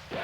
Good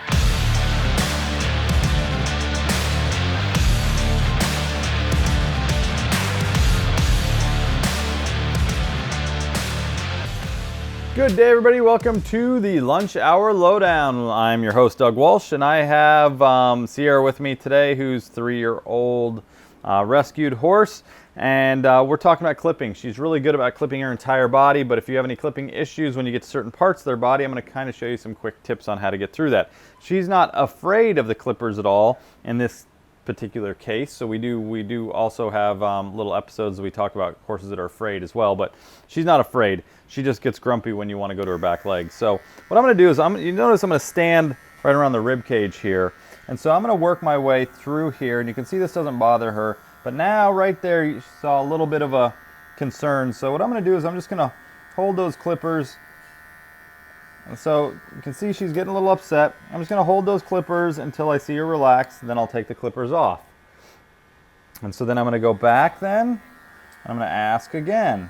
day, everybody. Welcome to the Lunch Hour Lowdown. I'm your host, Doug Walsh, and I have Sierra with me today, who's 3-year-old rescued horse, and we're talking about clipping. She's really good about clipping her entire body, but if you have any clipping issues when you get to certain parts of their body, I'm going to kind of show you some quick tips on how to get through that. She's not afraid of the clippers at all in this particular case, so we do also have little episodes that we talk about horses that are afraid as well, but she's not afraid. She just gets grumpy when you want to go to her back legs. So what I'm going to do is, you notice I'm going to stand right around the rib cage here, and so I'm going to work my way through here, and you can see this doesn't bother her, but now right there you saw a little bit of a concern. So what I'm going to do is I'm just going to hold those clippers. And so you can see she's getting a little upset. I'm just going to hold those clippers until I see her relax, and then I'll take the clippers off. And so then I'm going to go back then. I'm going to ask again.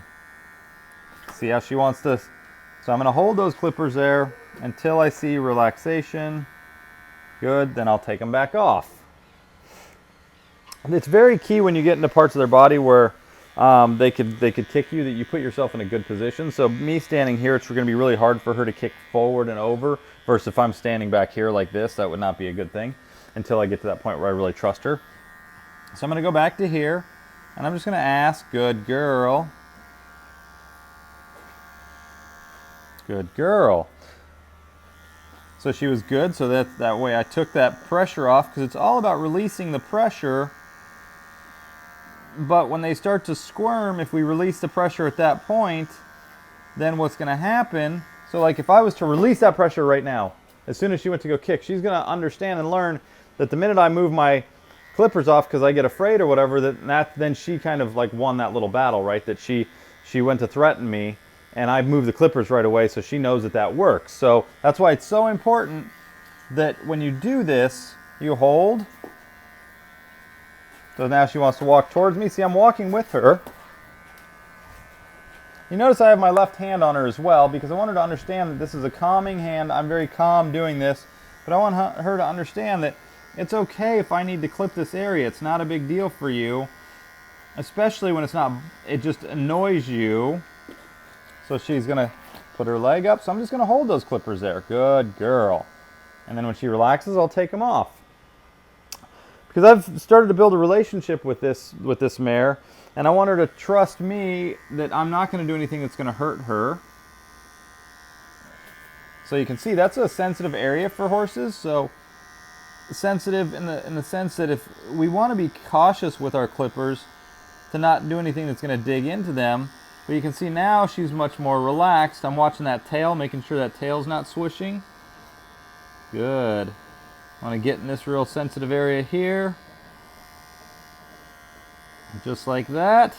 See how she wants to. So I'm going to hold those clippers there until I see relaxation. Good, then I'll take them back off. And it's very key when you get into parts of their body where they could kick you, that you put yourself in a good position. So me standing here, it's going to be really hard for her to kick forward and over, versus if I'm standing back here like this, that would not be a good thing until I get to that point where I really trust her. So I'm going to go back to here, and I'm just going to ask, good girl. Good girl. So she was good, so that way I took that pressure off, because it's all about releasing the pressure. But when they start to squirm, if we release the pressure at that point, then what's going to happen, so like if I was to release that pressure right now, as soon as she went to go kick, she's going to understand and learn that the minute I move my clippers off because I get afraid or whatever, then she kind of like won that little battle, right? That she went to threaten me, and I moved the clippers right away, so she knows that works. So that's why it's so important that when you do this, you hold. So now she wants to walk towards me. See, I'm walking with her. You notice I have my left hand on her as well, because I want her to understand that this is a calming hand. I'm very calm doing this, but I want her to understand that it's okay if I need to clip this area. It's not a big deal for you, especially when it just annoys you. So she's going to put her leg up. So I'm just going to hold those clippers there. Good girl. And then when she relaxes, I'll take them off. Because I've started to build a relationship with this mare, and I want her to trust me that I'm not going to do anything that's going to hurt her. So you can see that's a sensitive area for horses. So sensitive in the sense that if we want to be cautious with our clippers to not do anything that's going to dig into them. But you can see now she's much more relaxed. I'm watching that tail, making sure that tail's not swishing. Good. I want to get in this real sensitive area here. Just like that.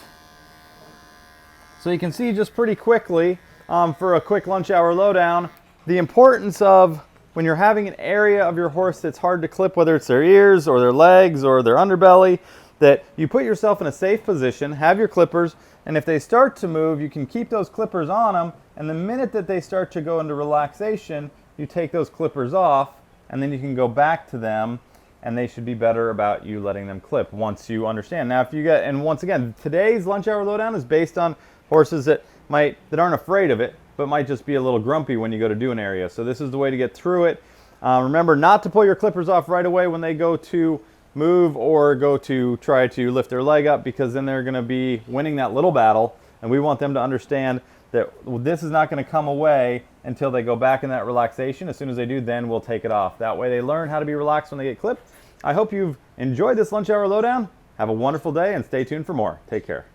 So you can see just pretty quickly, for a quick lunch hour lowdown, the importance of when you're having an area of your horse that's hard to clip, whether it's their ears or their legs or their underbelly, that you put yourself in a safe position, have your clippers, and if they start to move, you can keep those clippers on them, and the minute that they start to go into relaxation, you take those clippers off, and then you can go back to them, and they should be better about you letting them clip once you understand. Now, and once again, today's lunch hour lowdown is based on horses that aren't afraid of it, but might just be a little grumpy when you go to do an area. So this is the way to get through it. Remember not to pull your clippers off right away when they go to move or go to try to lift their leg up, because then they're going to be winning that little battle, and we want them to understand that this is not going to come away until they go back in that relaxation. As soon as they do, then we'll take it off. That way they learn how to be relaxed when they get clipped. I hope you've enjoyed this lunch hour lowdown. Have a wonderful day and stay tuned for more. Take care.